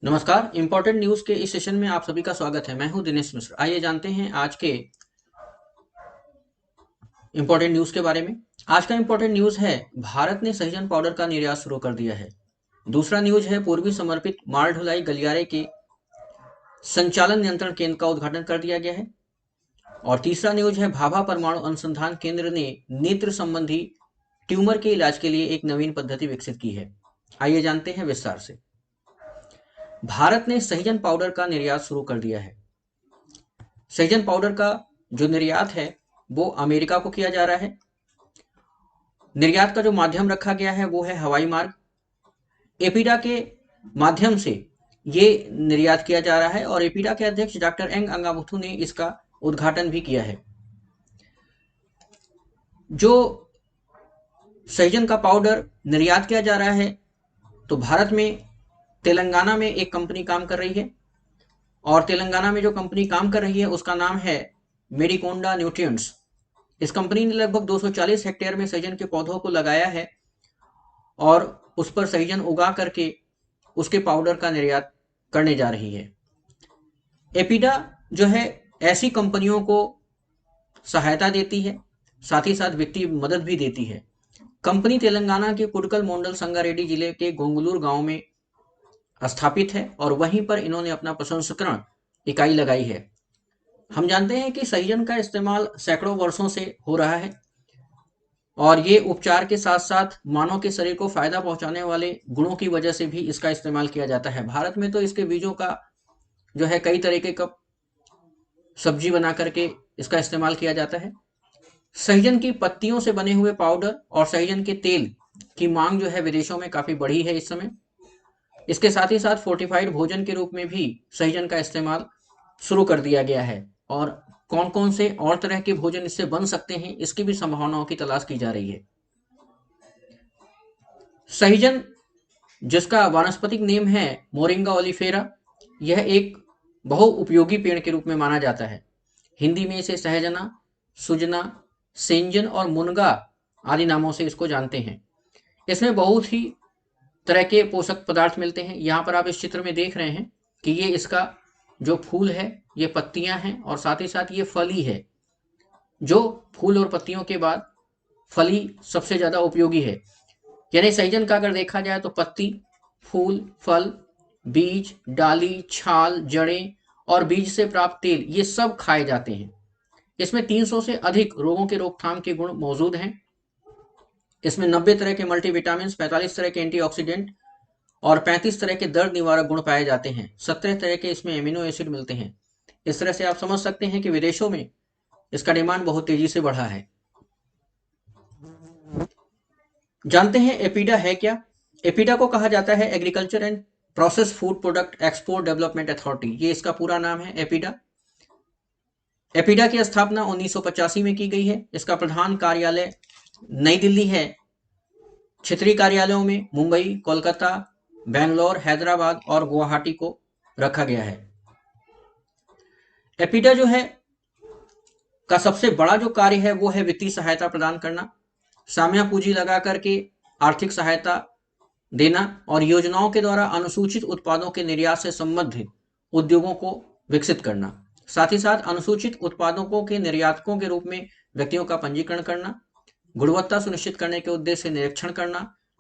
नमस्कार। Important news के इस सेशन में आप सभी का स्वागत है। मैं हूं दिनेश मिश्र। आइए जानते हैं आज के इंपॉर्टेंट न्यूज के बारे में। आज का इंपॉर्टेंट न्यूज है, भारत ने सहजन पाउडर का निर्यात शुरू कर दिया है। दूसरा न्यूज है, पूर्वी समर्पित माल ढुलाई गलियारे के संचालन नियंत्रण केंद्र का उद्घाटन कर दिया गया है। और तीसरा न्यूज है, भाभा परमाणु अनुसंधान केंद्र ने नेत्र संबंधी ट्यूमर के इलाज के लिए एक नवीन पद्धति विकसित की है। आइए जानते हैं विस्तार से। भारत ने सहजन पाउडर का निर्यात शुरू कर दिया है। सहजन पाउडर का जो निर्यात है वो अमेरिका को किया जा रहा है। निर्यात का जो माध्यम रखा गया है वो है हवाई मार्ग। एपीडा के माध्यम से ये निर्यात किया जा रहा है और एपीडा के अध्यक्ष डॉक्टर एंग अंगामुथु ने इसका उद्घाटन भी किया है। जो सहजन का पाउडर निर्यात किया जा रहा है तो भारत में तेलंगाना में एक कंपनी काम कर रही है और तेलंगाना में जो कंपनी काम कर रही है उसका नाम है मेडिकोंडा न्यूट्रिएंट्स। इस कंपनी ने लगभग 240 हेक्टेयर में सहजन के पौधों को लगाया है और उस पर सहजन उगा करके उसके पाउडर का निर्यात करने जा रही है। एपीडा जो है ऐसी कंपनियों को सहायता देती है, साथ ही साथ वित्तीय मदद भी देती है। कंपनी तेलंगाना के कुडकल मोंडल संगारेड्डी जिले के गोंगलूर गांव में स्थापित है और वहीं पर इन्होंने अपना प्रसंस्करण इकाई लगाई है। हम जानते हैं कि सहजन का इस्तेमाल सैकड़ों वर्षों से हो रहा है और ये उपचार के साथ साथ मानव के शरीर को फायदा पहुंचाने वाले गुणों की वजह से भी इसका इस्तेमाल किया जाता है। भारत में तो इसके बीजों का जो है कई तरीके का सब्जी बना करके इसका इस्तेमाल किया जाता है। सहजन की पत्तियों से बने हुए पाउडर और सहजन के तेल की मांग जो है विदेशों में काफी बढ़ी है इस समय। इसके साथ ही साथ फोर्टिफाइड भोजन के रूप में भी सहजन का इस्तेमाल शुरू कर दिया गया है और कौन कौन से और तरह के भोजन इससे बन सकते हैं इसकी भी संभावनाओं की तलाश की जा रही है। सहजन जिसका वानस्पतिक नेम है मोरिंगा ओलिफेरा, यह एक बहुउपयोगी पेड़ के रूप में माना जाता है। हिंदी में इसे सहजना, सुजना, सेंजन और मुनगा आदि नामों से इसको जानते हैं। इसमें बहुत ही तरह के पोषक पदार्थ मिलते हैं। यहाँ पर आप इस चित्र में देख रहे हैं कि ये इसका जो फूल है, ये पत्तियां हैं और साथ ही साथ ये फली है। जो फूल और पत्तियों के बाद फली सबसे ज्यादा उपयोगी है। यानी सहजन का अगर देखा जाए तो पत्ती, फूल, फल, बीज, डाली, छाल, जड़ें और बीज से प्राप्त तेल ये सब खाए जाते हैं। इसमें 300 से अधिक रोगों के रोकथाम के गुण मौजूद हैं। इसमें 90 तरह के मल्टीविटामिन, 45 तरह के एंटीऑक्सीडेंट और 35 तरह के दर्द निवारक गुण पाए जाते हैं। 17 तरह के इसमें एमिनो एसिड मिलते हैं। इस तरह से आप समझ सकते हैं कि विदेशों में इसका डिमांड बहुत तेजी से बढ़ा है। जानते हैं एपीडा है क्या? एपीडा को कहा जाता है agriculture and process food product export development authority. ये इसका पूरा नाम है एपीडा। एपीडा की स्थापना 1985 में की गई है। इसका प्रधान कार्यालय नई दिल्ली है। क्षेत्रीय कार्यालयों में मुंबई, कोलकाता, बेंगलोर, हैदराबाद और गुवाहाटी को रखा गया है। एपीडा जो है का सबसे बड़ा जो कार्य है वो है वित्तीय सहायता प्रदान करना, साम्या पूंजी लगा करके आर्थिक सहायता देना और योजनाओं के द्वारा अनुसूचित उत्पादों के निर्यात से संबंधित उद्योगों को विकसित करना। साथ ही साथ अनुसूचित उत्पादकों के निर्यातकों के रूप में व्यक्तियों का पंजीकरण करना, गुणवत्ता सुनिश्चित करने के उद्देश्य से निरीक्षण करना,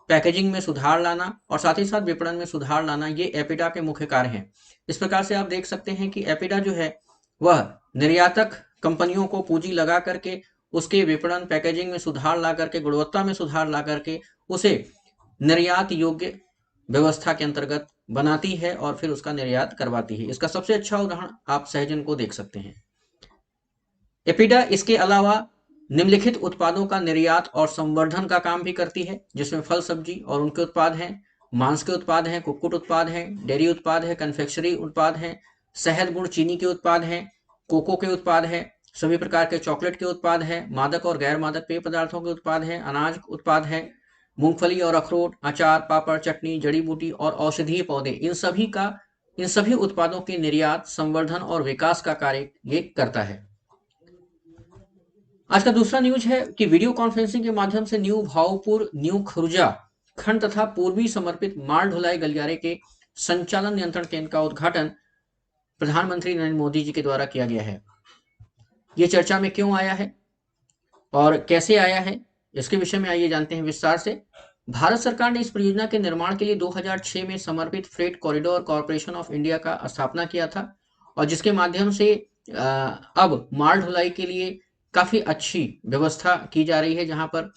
पैकेजिंग में सुधार लाना और साथ ही साथ विपणन में सुधार लाना, ये एपीडा के मुख्य कार्य हैं। इस प्रकार से आप देख सकते हैं कि एपीडा जो है वह निर्यातक कंपनियों को पूंजी लगा करके उसके विपणन, पैकेजिंग में सुधार ला करके, गुणवत्ता में सुधार ला करके उसे निर्यात योग्य व्यवस्था के अंतर्गत बनाती है और फिर उसका निर्यात करवाती है। इसका सबसे अच्छा उदाहरण आप सहजन को देख सकते हैं। एपीडा इसके अलावा निम्नलिखित उत्पादों का निर्यात और संवर्धन का काम भी करती है, जिसमें फल, सब्जी और उनके उत्पाद हैं, मांस के उत्पाद हैं, कुक्कुट उत्पाद हैं, डेयरी उत्पाद है, कन्फेक्शनरी उत्पाद हैं, शहद, गुड़, चीनी के उत्पाद हैं, कोको के उत्पाद हैं, सभी प्रकार के चॉकलेट के उत्पाद हैं, मादक और गैर मादक पेय पदार्थों के उत्पाद हैं, अनाज उत्पाद हैं, मूंगफली और अखरोट, अचार, पापड़, चटनी, जड़ी बूटी और औषधीय पौधे, इन सभी उत्पादों के निर्यात, संवर्धन और विकास का कार्य ये करता है। आज का दूसरा न्यूज है कि वीडियो कॉन्फ्रेंसिंग के माध्यम से न्यू भावपुर, न्यू खुर्जा खंड तथा पूर्वी समर्पित माल ढुलाई गलियारे के संचालन नियंत्रण केंद्र का उद्घाटन प्रधानमंत्री नरेंद्र मोदी जी के द्वारा किया गया है। ये चर्चा में क्यों आया है और कैसे आया है, इसके विषय में आइए जानते हैं विस्तार से। भारत सरकार ने इस परियोजना के निर्माण के लिए 2006 में समर्पित freight corridor corporation of India का स्थापना किया था और जिसके माध्यम से अब माल ढुलाई के लिए काफी अच्छी व्यवस्था की जा रही है, जहां पर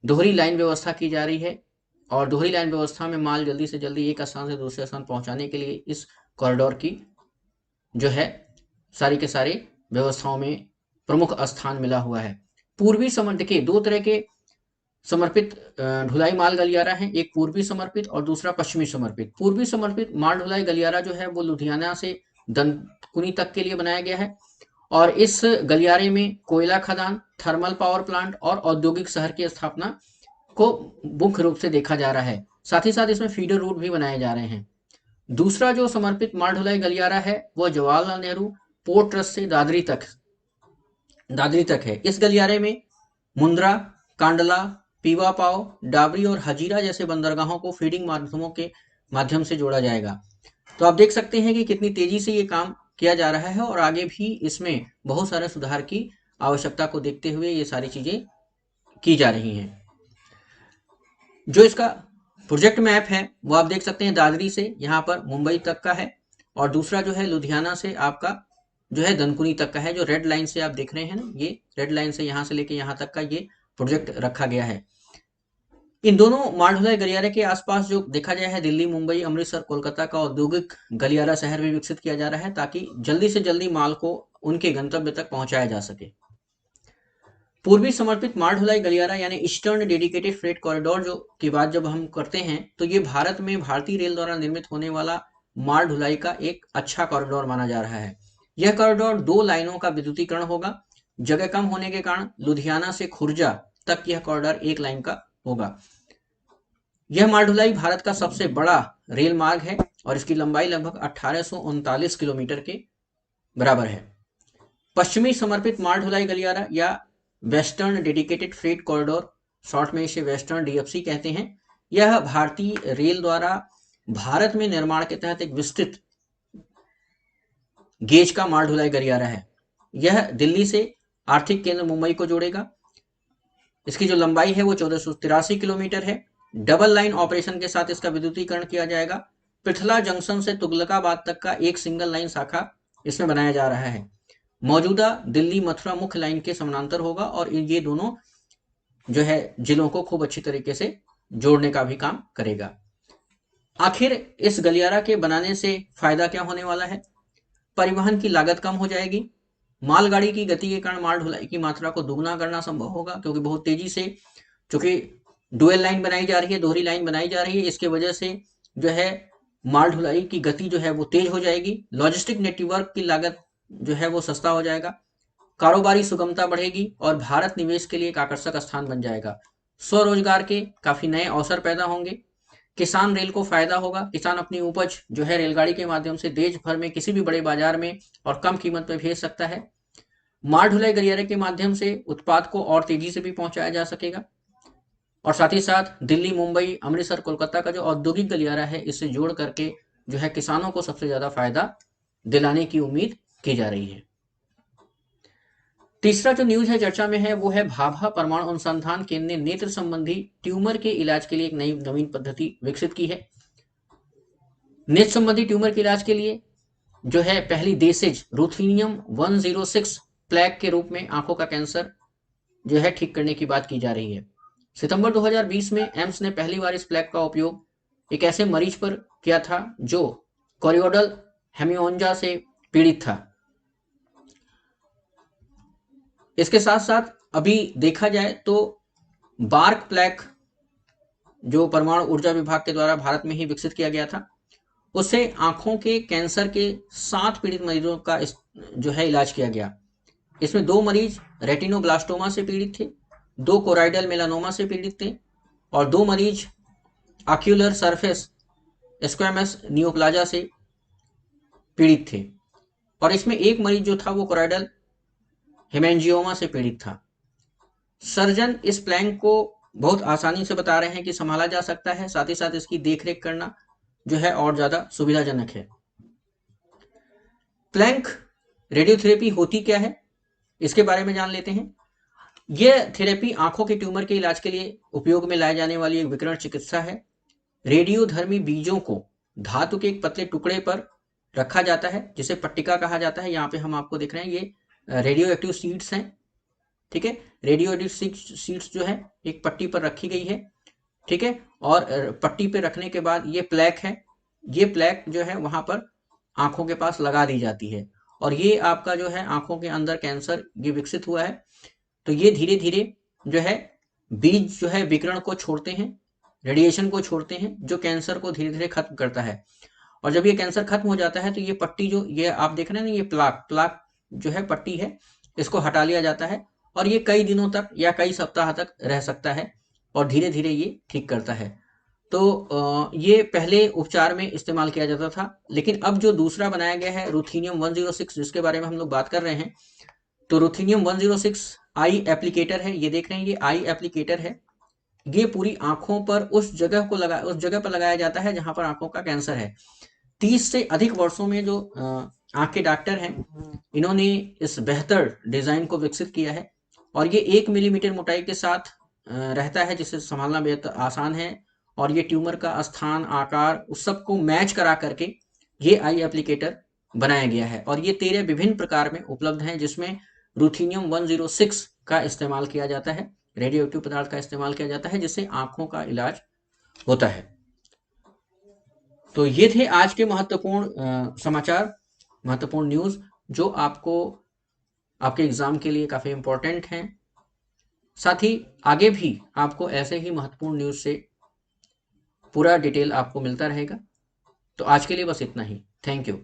दोहरी लाइन व्यवस्था की जा रही है और दोहरी लाइन व्यवस्था में माल जल्दी से जल्दी एक स्थान से दूसरे स्थान पहुंचाने के लिए इस कॉरिडोर की जो है सारी के सारी व्यवस्थाओं में प्रमुख स्थान मिला हुआ है। पूर्वी समर्पित, देखिए दो तरह के समर्पित ढुलाई माल गलियारा है, एक पूर्वी समर्पित और दूसरा पश्चिमी समर्पित। पूर्वी समर्पित माल ढुलाई गलियारा जो है वो लुधियाना से दनकुनी तक के लिए बनाया गया है और इस गलियारे में कोयला खदान, थर्मल पावर प्लांट और औद्योगिक शहर की स्थापना को मुख्य रूप से देखा जा रहा है। साथ ही साथ इसमें फीडर रूट भी बनाए जा रहे हैं। दूसरा जो समर्पित माल ढुलाई गलियारा है वो जवाहरलाल नेहरू पोर्ट ट्रस्ट से दादरी तक है। इस गलियारे में मुंद्रा, कांडला, पीवा पाव, डाबरी और हजीरा जैसे बंदरगाहों को फीडिंग माध्यमों के माध्यम से जोड़ा जाएगा। तो आप देख सकते हैं कि कितनी तेजी से ये काम किया जा रहा है और आगे भी इसमें बहुत सारे सुधार की आवश्यकता को देखते हुए ये सारी चीजें की जा रही हैं। जो इसका प्रोजेक्ट मैप है वो आप देख सकते हैं, दादरी से यहाँ पर मुंबई तक का है और दूसरा जो है लुधियाना से आपका जो है दनकुनी तक का है। जो रेड लाइन से आप देख रहे हैं ना, ये रेड लाइन से यहाँ से लेके यहाँ तक का ये प्रोजेक्ट रखा गया है। इन दोनों माल ढुलाई गलियारे के आसपास जो देखा जाए है दिल्ली, मुंबई, अमृतसर, कोलकाता का औद्योगिक गलियारा शहर भी विकसित किया जा रहा है ताकि जल्दी से जल्दी माल को उनके गंतव्य तक पहुंचाया जा सके। पूर्वी समर्पित माल ढुलाई गलियारा यानी ईस्टर्न डेडिकेटेड फ्रेट कॉरिडोर जो की बात जब हम करते हैं तो ये भारत में भारतीय रेल द्वारा निर्मित होने वाला माल ढुलाई का एक अच्छा कॉरिडोर माना जा रहा है। यह कॉरिडोर 2 लाइनों का विद्युतीकरण होगा। जगह कम होने के कारण लुधियाना से खुर्जा तक यह कॉरिडोर 1 लाइन का होगा। यह माल ढुलाई भारत का सबसे बड़ा रेल मार्ग है और इसकी लंबाई लगभग 1839 किलोमीटर के बराबर है। पश्चिमी समर्पित माल ढुलाई गलियारा या western dedicated freight corridor, short में इसे वेस्टर्न डीएफसी कहते हैं, यह भारतीय रेल द्वारा भारत में निर्माण के तहत एक विस्तृत गेज का माल ढुलाई गलियारा है। यह दिल्ली से आर्थिक केंद्र मुंबई को जोड़ेगा। इसकी जो लंबाई है वो 1483 किलोमीटर है। डबल लाइन ऑपरेशन के साथ इसका विद्युतीकरण किया जाएगा। पृथला जंक्शन से तुगलकाबाद तक का एक सिंगल लाइन शाखा इसमें बनाया जा रहा है। मौजूदा दिल्ली मथुरा मुख्य लाइन के समानांतर होगा और ये दोनों जो है जिलों को खूब अच्छी तरीके से जोड़ने का भी काम करेगा। आखिर इस गलियारा के बनाने से फायदा क्या होने वाला है? परिवहन की लागत कम हो जाएगी। मालगाड़ी की गति के कारण माल ढुलाई की मात्रा को दुगना करना संभव होगा क्योंकि बहुत तेजी से चूंकि डुअल लाइन बनाई जा रही है, दोहरी लाइन बनाई जा रही है, इसके वजह से जो है माल ढुलाई की गति जो है वो तेज हो जाएगी। लॉजिस्टिक नेटवर्क की लागत जो है वो सस्ता हो जाएगा। कारोबारी सुगमता बढ़ेगी और भारत निवेश के लिए एक आकर्षक स्थान बन जाएगा। स्वरोजगार के काफी नए अवसर पैदा होंगे। किसान रेल को फायदा होगा। किसान अपनी उपज जो है रेलगाड़ी के माध्यम से देश भर में किसी भी बड़े बाजार में और कम कीमत पर भेज सकता है। माल ढुलाई गलियारे के माध्यम से उत्पाद को और तेजी से भी पहुंचाया जा सकेगा और साथ ही साथ दिल्ली, मुंबई, अमृतसर, कोलकाता का जो औद्योगिक गलियारा है इससे जोड़ करके जो है किसानों को सबसे ज्यादा फायदा दिलाने की उम्मीद की जा रही है। तीसरा जो न्यूज है चर्चा में है वो है भाभा परमाणु अनुसंधान केंद्र ने नेत्र संबंधी ट्यूमर के इलाज के लिए एक नई नवीन पद्धति विकसित की है। नेत्र संबंधी ट्यूमर के इलाज के लिए जो है पहली देसेज रुथेनियम 106 प्लेग के रूप में आंखों का कैंसर जो है ठीक करने की बात की जा रही है। सितंबर 2020 में एम्स ने पहली बार इस प्लेग का उपयोग एक ऐसे मरीज पर किया था जो कोरियोडल हेमियोंजा से पीड़ित था। इसके साथ साथ अभी देखा जाए तो बार्क प्लेग जो परमाणु ऊर्जा विभाग के द्वारा भारत में ही विकसित किया गया था, उससे आंखों के कैंसर के 7 पीड़ित मरीजों का जो है इलाज किया गया। इसमें 2 मरीज रेटिनोब्लास्टोमा से पीड़ित थे, 2 कोराइडल मेलानोमा से पीड़ित थे और 2 मरीज ऑक्यूलर सरफेस स्क्वैमस नियोप्लाजा से पीड़ित थे और इसमें एक मरीज जो था वो कोराइडल हेमेंजियोमा से पीड़ित था। सर्जन इस प्लैंक को बहुत आसानी से बता रहे हैं कि संभाला जा सकता है, साथ ही साथ इसकी देखरेख करना जो है और ज़्यादा सुविधाजनक है। प्लैंक रेडियोथेरेपी होती क्या है, इसके बारे में जान लेते हैं। यह थेरेपी आंखों के ट्यूमर के इलाज के लिए उपयोग में लाए जाने वाली एक विकिरण चिकित्सा है। रेडियोधर्मी बीजों को धातु के एक पतले टुकड़े पर रखा जाता है जिसे पट्टिका कहा जाता है। यहाँ पे हम आपको देख रहे हैं ये रेडियो एक्टिव सीड्स हैं, ठीक है। रेडियो एक्टिव सीड्स जो है एक पट्टी पर रखी गई है, ठीक है। और पट्टी पे रखने के बाद ये प्लेक है, ये प्लेक जो है वहां पर आंखों के पास लगा दी जाती है। और ये आपका जो है आंखों के अंदर कैंसर ये विकसित हुआ है, तो ये धीरे धीरे जो है बीज जो है विकिरण को छोड़ते हैं, रेडिएशन को छोड़ते हैं, जो कैंसर को धीरे धीरे खत्म करता है। और जब ये कैंसर खत्म हो जाता है तो ये पट्टी जो ये आप देख रहे हैं ना, ये प्लाक जो है पट्टी है, इसको हटा लिया जाता है और ये कई दिनों तक या कई सप्ताह तक रह सकता है और धीरे धीरे ये ठीक करता है। तो ये पहले उपचार में इस्तेमाल किया जाता था, लेकिन अब जो दूसरा बनाया गया है रुथेनियम 106 जिसके बारे में हम लोग बात कर रहे हैं, तो रुथेनियम 106 आई एप्लीकेटर है। ये देख रहे हैं ये आई एप्लीकेटर है। ये पूरी आंखों पर उस जगह पर लगाया जाता है जहां पर आंखों का कैंसर है। 30 से अधिक वर्षों में जो आंख के डॉक्टर हैं, इन्होंने इस बेहतर डिजाइन को विकसित किया है और ये 1 मिलीमीटर मोटाई के साथ रहता है, जिसे संभालना बेहद आसान है। और ये ट्यूमर का स्थान, आकार उस सब को मैच करा करके ये आई एप्लीकेटर बनाया गया है। और ये 13 विभिन्न प्रकार में उपलब्ध हैं, जिसमें रुथेनियम 106 का इस्तेमाल किया जाता है, रेडियो एक्टिव पदार्थ का इस्तेमाल किया जाता है, जिससे आंखों का इलाज होता है। तो ये थे आज के महत्वपूर्ण समाचार, महत्वपूर्ण न्यूज, जो आपको आपके एग्जाम के लिए काफी इंपॉर्टेंट हैं। साथ ही आगे भी आपको ऐसे ही महत्वपूर्ण न्यूज से पूरा डिटेल आपको मिलता रहेगा। तो आज के लिए बस इतना ही। Thank you.